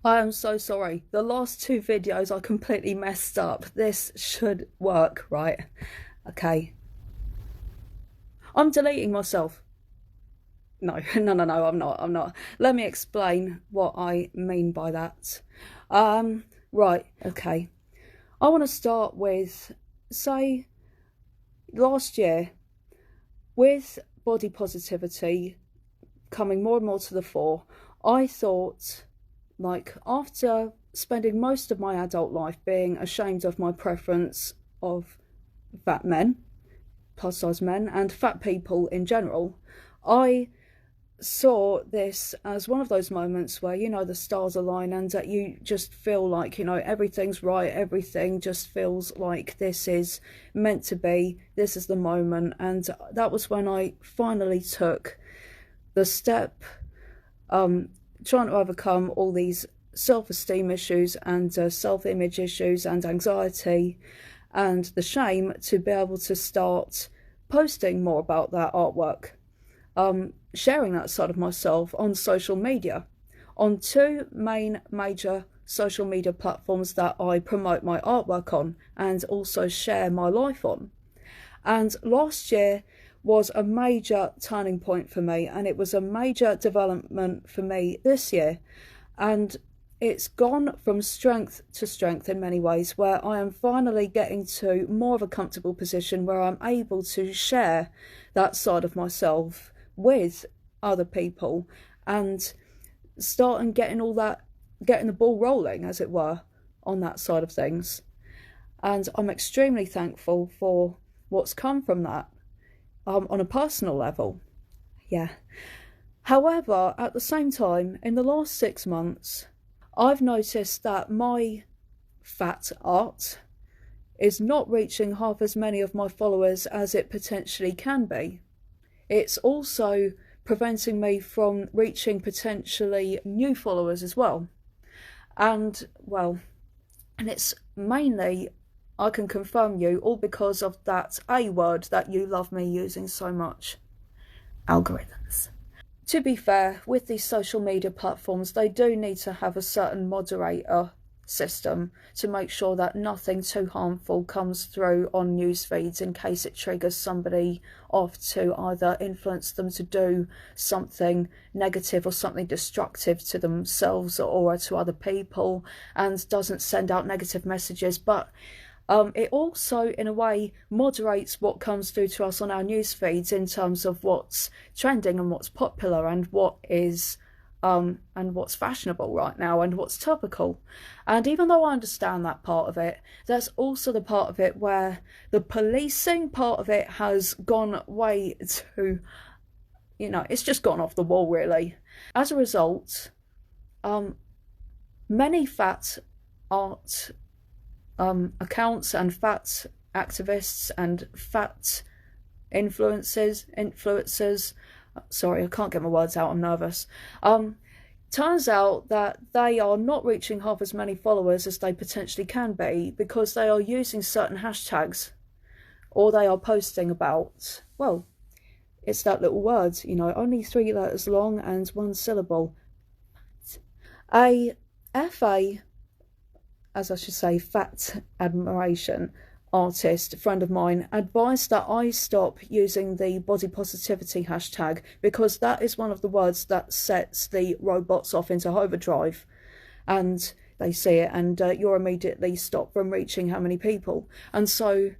I am so sorry. The last two videos I completely messed up. This should work, right? Okay. I'm deleting myself. No, no, I'm not. Let me explain what I mean by that. Right, okay. I want to start with, say, last year, with body positivity coming more and more to the fore, I thought, like, after spending most of my adult life being ashamed of my preference of fat men, plus size men, and fat people in general, I saw this as one of those moments where, the stars align and that you just feel like, everything's right, everything just feels like this is meant to be, this is the moment. And that was when I finally took the step, trying to overcome all these self-esteem issues and self-image issues and anxiety and the shame to be able to start posting more about that artwork, sharing that side of myself on social media, on two main major social media platforms that I promote my artwork on and also share my life on. And last year was a major turning point for me, and it was a major development for me this year. And it's gone from strength to strength in many ways, where I am finally getting to more of a comfortable position where I'm able to share that side of myself with other people and start and getting the ball rolling, as it were, on that side of things. And I'm extremely thankful for what's come from that, on a personal level. Yeah. However, at the same time, in the last 6 months, I've noticed that my fat art is not reaching half as many of my followers as it potentially can be. It's also preventing me from reaching potentially new followers as well. And, well, and it's mainly, I can confirm you, all because of that A word that you love me using so much: algorithms. To be fair, with these social media platforms, they do need to have a certain moderator system to make sure that nothing too harmful comes through on news feeds in case it triggers somebody off to either influence them to do something negative or something destructive to themselves or to other people, and doesn't send out negative messages. But it also, in a way, moderates what comes through to us on our news feeds in terms of what's trending and what's popular and what's fashionable right now and what's topical. And even though I understand that part of it, there's also the part of it where the policing part of it has gone way too, it's just gone off the wall, really. As a result, many fat art accounts and fat activists and fat influencers, sorry, I can't get my words out, I'm nervous. Turns out that they are not reaching half as many followers as they potentially can be because they are using certain hashtags, or they are posting about, well, it's that little word, only 3 letters long and 1 syllable. A FA, as I should say, fat admiration artist, a friend of mine, advised that I stop using the body positivity hashtag because that is one of the words that sets the robots off into overdrive, and they see it and you're immediately stopped from reaching how many people. And so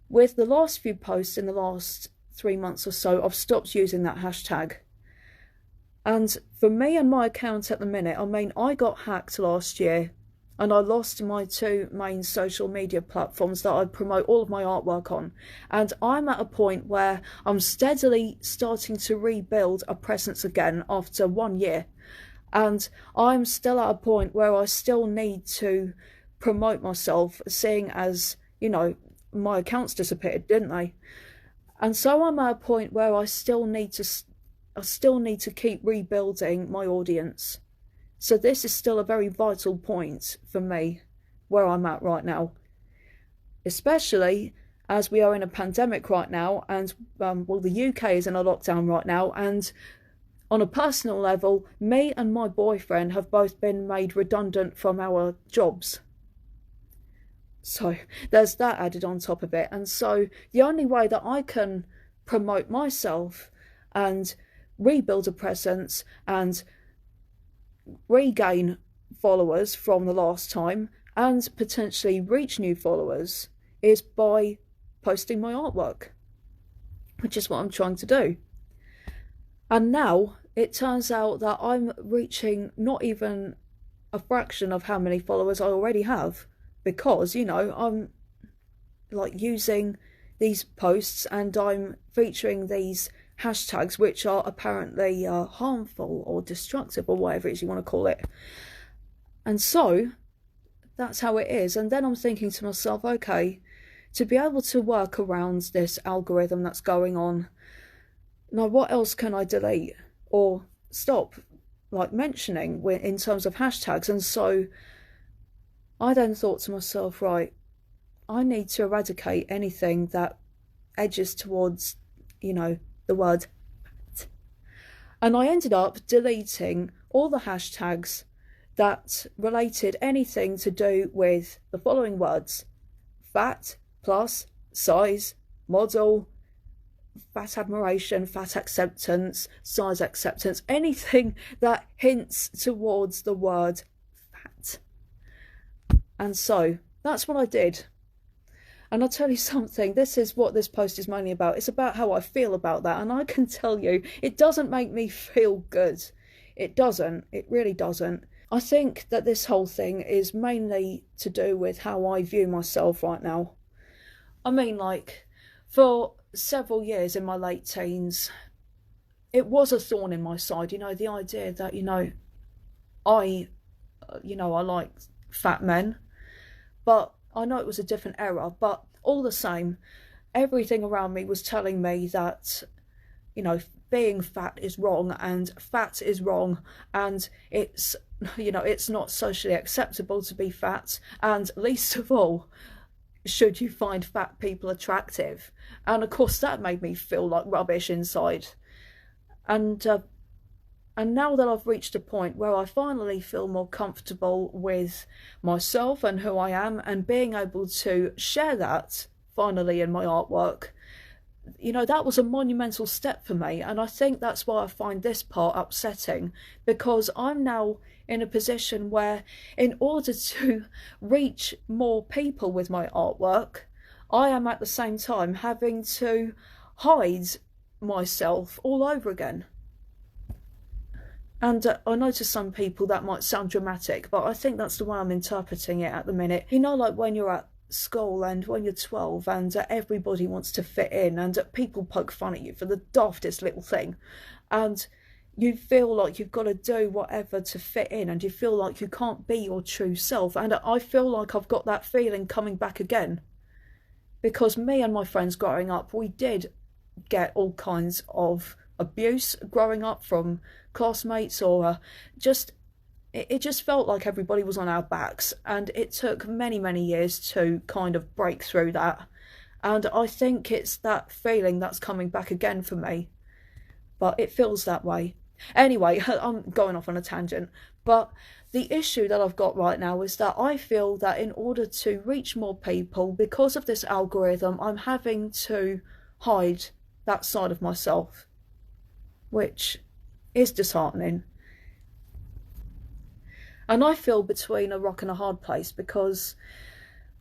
with the last few posts in the last 3 months or so, I've stopped using that hashtag. And for me and my account at the minute, I got hacked last year and I lost my two main social media platforms that I promote all of my artwork on. And I'm at a point where I'm steadily starting to rebuild a presence again after 1 year. And I'm still at a point where I still need to promote myself, seeing as, my accounts disappeared, didn't they? And so I'm at a point where I still need to keep rebuilding my audience. So this is still a very vital point for me, where I'm at right now. Especially as we are in a pandemic right now, and the UK is in a lockdown right now, and On a personal level, me and my boyfriend have both been made redundant from our jobs. So there's that added on top of it. And so the only way that I can promote myself and rebuild a presence and regain followers from the last time and potentially reach new followers is by posting my artwork, which is what I'm trying to do. And now it turns out that I'm reaching not even a fraction of how many followers I already have, because, you know, I'm like using these posts and I'm featuring these hashtags which are apparently harmful or destructive or whatever it is you want to call it. And so that's how it is. And then I'm thinking to myself, okay, to be able to work around this algorithm that's going on, now what else can I delete or stop like mentioning in terms of hashtags? And so I then thought to myself, right, I need to eradicate anything that edges towards, you know, the word fat. And I ended up deleting all the hashtags that related anything to do with the following words: fat, plus, size, model, fat admiration, fat acceptance, size acceptance, anything that hints towards the word fat. And so that's what I did. And I'll tell you something, this is what this post is mainly about. It's about how I feel about that. And I can tell you, it doesn't make me feel good. It doesn't. It really doesn't. I think that this whole thing is mainly to do with how I view myself right now. I mean, like, for several years in my late teens, it was a thorn in my side, you know, the idea that, I like fat men. But I know it was a different era, but all the same, everything around me was telling me that, being fat is wrong and fat is wrong and it's not socially acceptable to be fat, and least of all, should you find fat people attractive. And of course that made me feel like rubbish inside. And now that I've reached a point where I finally feel more comfortable with myself and who I am, and being able to share that finally in my artwork, that was a monumental step for me. And I think that's why I find this part upsetting, because I'm now in a position where, in order to reach more people with my artwork, I am at the same time having to hide myself all over again. And I know to some people that might sound dramatic, but I think that's the way I'm interpreting it at the minute. Like when you're at school and when you're 12 and everybody wants to fit in and people poke fun at you for the daftest little thing. And you feel like you've got to do whatever to fit in, and you feel like you can't be your true self. And I feel like I've got that feeling coming back again. Because me and my friends growing up, we did get all kinds of abuse growing up from classmates, or it just felt like everybody was on our backs, and it took many years to kind of break through that. And I think it's that feeling that's coming back again for me, but it feels that way. Anyway, I'm going off on a tangent, but the issue that I've got right now is that I feel that in order to reach more people, because of this algorithm, I'm having to hide that side of myself, which is disheartening. And I feel between a rock and a hard place, because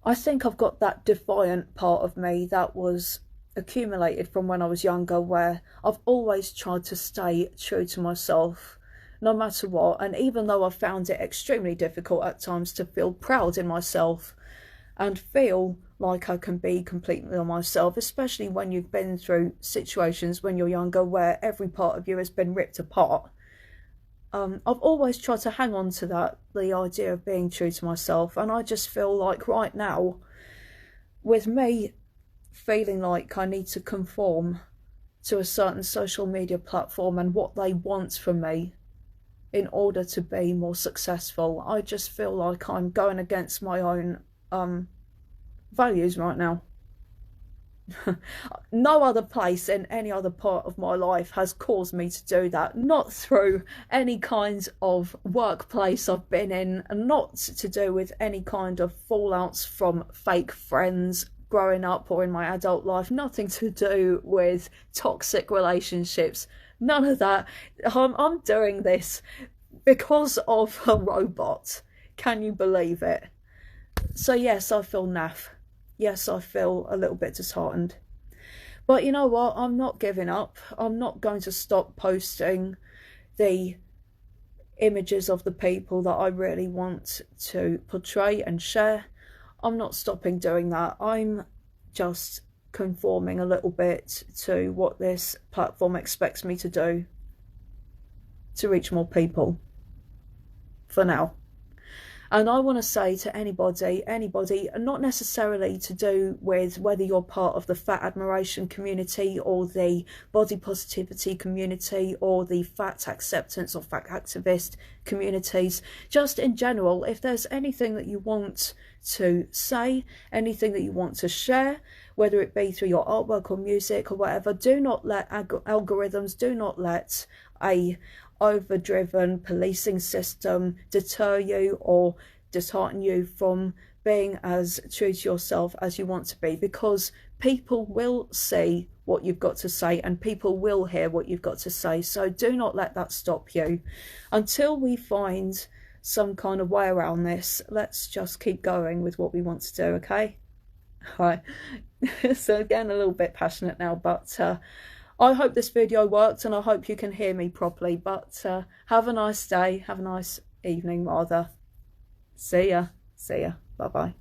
I think I've got that defiant part of me that was accumulated from when I was younger, where I've always tried to stay true to myself no matter what. And even though I've found it extremely difficult at times to feel proud in myself and feel like I can be completely on myself, especially when you've been through situations when you're younger where every part of you has been ripped apart. I've always tried to hang on to that, the idea of being true to myself. And I just feel like right now, with me feeling like I need to conform to a certain social media platform and what they want from me in order to be more successful, I just feel like I'm going against my own values right now. No other place in any other part of my life has caused me to do that. Not through any kinds of workplace I've been in, and not to do with any kind of fallouts from fake friends growing up or in my adult life. Nothing to do with toxic relationships. None of that. I'm doing this because of a robot. Can you believe it? So yes, I feel naff. Yes, I feel a little bit disheartened. But you know what? I'm not giving up. I'm not going to stop posting the images of the people that I really want to portray and share. I'm not stopping doing that. I'm just conforming a little bit to what this platform expects me to do to reach more people for now. And I want to say to anybody, not necessarily to do with whether you're part of the fat admiration community or the body positivity community or the fat acceptance or fat activist communities, just in general, if there's anything that you want to say, anything that you want to share, whether it be through your artwork or music or whatever, do not let algorithms, do not let a overdriven policing system deter you or dishearten you from being as true to yourself as you want to be, because people will see what you've got to say and people will hear what you've got to say. So do not let that stop you. Until we find some kind of way around this, let's just keep going with what we want to do, okay? Right. So again, a little bit passionate now, but I hope this video worked and I hope you can hear me properly. But have a nice day, have a nice evening rather. See ya. Bye bye.